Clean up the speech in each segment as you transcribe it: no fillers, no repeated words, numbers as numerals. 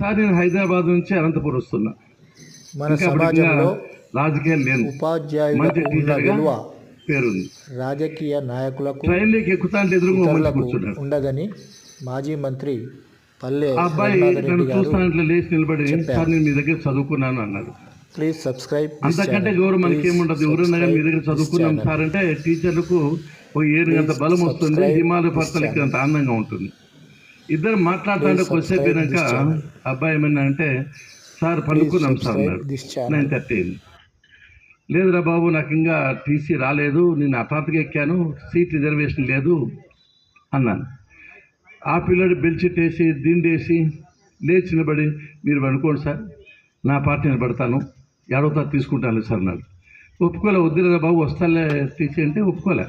Sir నేను హైదరాబాద్ నుంచి అనంతపురం వస్తున్నా. మన సమాజంలో రాజకీయాలు లేను, మంచి టీచర్గా పేరుంది. రాజకీయ నాయకులకు ట్రైన్లోకి ఎక్కుతాంటే ఎదురుగా కూర్చున్నాడు ఉండదని మాజీ మంత్రి పల్లె అబ్బాయి నన్ను చూస్తానంటే లేచి నిలబడి సార్ నేను మీ దగ్గర చదువుకున్నాను అన్నాడు. Please subscribe. అంతకంటే గౌరవం మనకి ఏముండదు. ఎవరన్నా కానీ మీ దగ్గర చదువుకున్నాం సార్ అంటే టీచర్లకు ఒక 7 గంట బలం వస్తుంది, హిమాలయ పర్వతాలకి అంత ఆనందంగా ఉంటుంది. ఇద్దరు మాట్లాడుతుంటే కొద్దిసేపు అయినాక అబ్బాయి ఏమన్నా అంటే సార్ పండుకున్నాం సార్ అన్నాడు. 9:30 లేదురా బాబు నాకు ఇంకా టీసీ రాలేదు, నేను హఠాత్తుగా ఎక్కాను, సీట్ రిజర్వేషన్ లేదు అన్నాను. ఆ పిల్లడు బెల్చిట్ వేసి దిండేసి లేచి నిలబడి మీరు పండుకోండి సార్, నా పార్టీ నిలబడతాను, ఏడవతా తీసుకుంటాను సార్ అన్నాడు. ఒప్పుకోలే, వద్దురా బాబు వస్తాలే టీసీ అంటే ఒప్పుకోలే.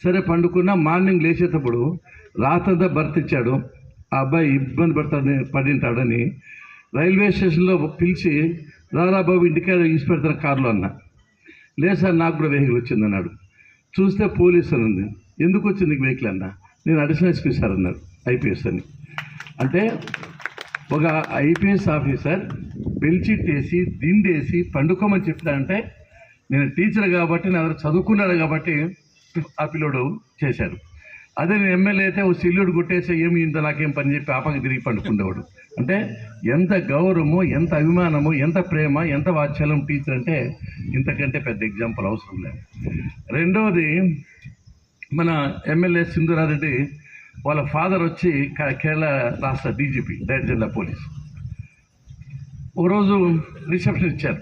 సరే పండుకున్నా. మార్నింగ్ లేచేటప్పుడు రాత్రంతా బర్త్ ఇచ్చాడు. ఆ అబ్బాయి ఇబ్బంది పడింటాడని రైల్వే స్టేషన్లో పిలిచి రారా బాబు ఇంటికాడ ఈసి పెడతాను కారులో అన్న. లేదు సార్ నాకు కూడా వెహికల్ వచ్చింది అన్నాడు. చూస్తే పోలీసు అని ఉంది. ఎందుకు వచ్చింది నీకు వెహికల్ అన్న? నేను అడిషనల్ ఎస్పీ సార్ అన్నాడు, ఐపీఎస్ అని. అంటే ఒక ఐపీఎస్ ఆఫీసర్ బెల్చిట్ వేసి దిండేసి పండుకోమని చెప్పినాడంటే నేను టీచర్ కాబట్టి నా దగ్గర చదువుకున్నాడు కాబట్టి ఆ పిల్లోడు చేశాడు. అదే నేను ఎమ్మెల్యే అయితే ఓ సిల్లుడు కొట్టేసి ఏమి ఇంత నాకేం పని చెప్పి ఆపక తిరిగి పండుకుండేవాడు. అంటే ఎంత గౌరవము, ఎంత అభిమానము, ఎంత ప్రేమ, ఎంత వాత్సల్యం టీచర్ అంటే ఇంతకంటే పెద్ద ఎగ్జాంపుల్ అవసరం లేదు. రెండవది మన ఎమ్మెల్యే సింధూరారెడ్డి వాళ్ళ ఫాదర్ వచ్చి కేరళ రాష్ట్ర డీజీపీ, డైరెక్టర్ జనరల్ పోలీస్. ఓ రోజు రిసెప్షన్ ఇచ్చారు.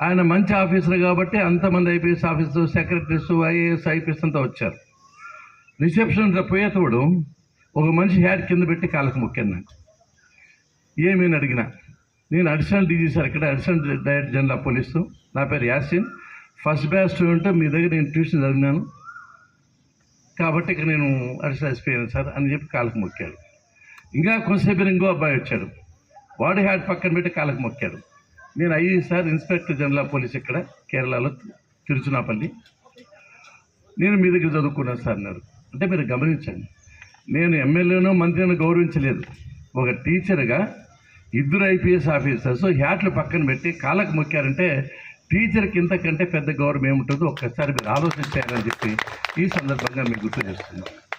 ఆయన మంచి ఆఫీసర్ కాబట్టి అంతమంది IPS officer, secretaries, IAS, IPS అంతా వచ్చారు. రిసెప్షన్ పోయేటప్పుడు ఒక మనిషి హ్యాడ్ కింద పెట్టి కాళ్ళకు మొక్కాను. నాకు ఏమని అడిగినా నేను అడిషనల్ డీజీ సార్, ఇక్కడ అడిషనల్ డైరెక్టర్ జనరల్ పోలీసు, నా పేరు యాసిన్, ఫస్ట్ బ్యాచ్ స్టూడెంట్, మీ దగ్గర నేను ట్యూషన్ చదివినాను కాబట్టి ఇక్కడ నేను అడిషనల్ ఎస్పీ అయినా సార్ అని చెప్పి కాళ్ళకు మొక్కాడు. ఇంకా కొంతసేపు ఇంకో అబ్బాయి వచ్చాడు, వాడి హ్యాడ్ పక్కన పెట్టి కాళ్ళకు మొక్కాడు. నేను అయ్యి సార్ ఇన్స్పెక్టర్ జనరల్ పోలీస్ ఇక్కడ కేరళలో తిరుచునాపల్లి, నేను మీ దగ్గర చదువుకున్నాను సార్ అన్నారు. అంటే మీరు గమనించండి, నేను ఎమ్మెల్యేనో మంత్రినో గౌరవించలేదు. ఒక టీచర్గా 2 ఐపీఎస్ ఆఫీసర్స్ హ్యాట్లు పక్కన పెట్టి కాళ్ళకు మొక్కారంటే టీచర్కి ఇంతకంటే పెద్ద గౌరవం ఏముంటుందో ఒక్కసారి మీరు ఆలోచించారని చెప్పి ఈ సందర్భంగా మీకు గుర్తు చేస్తున్నాను.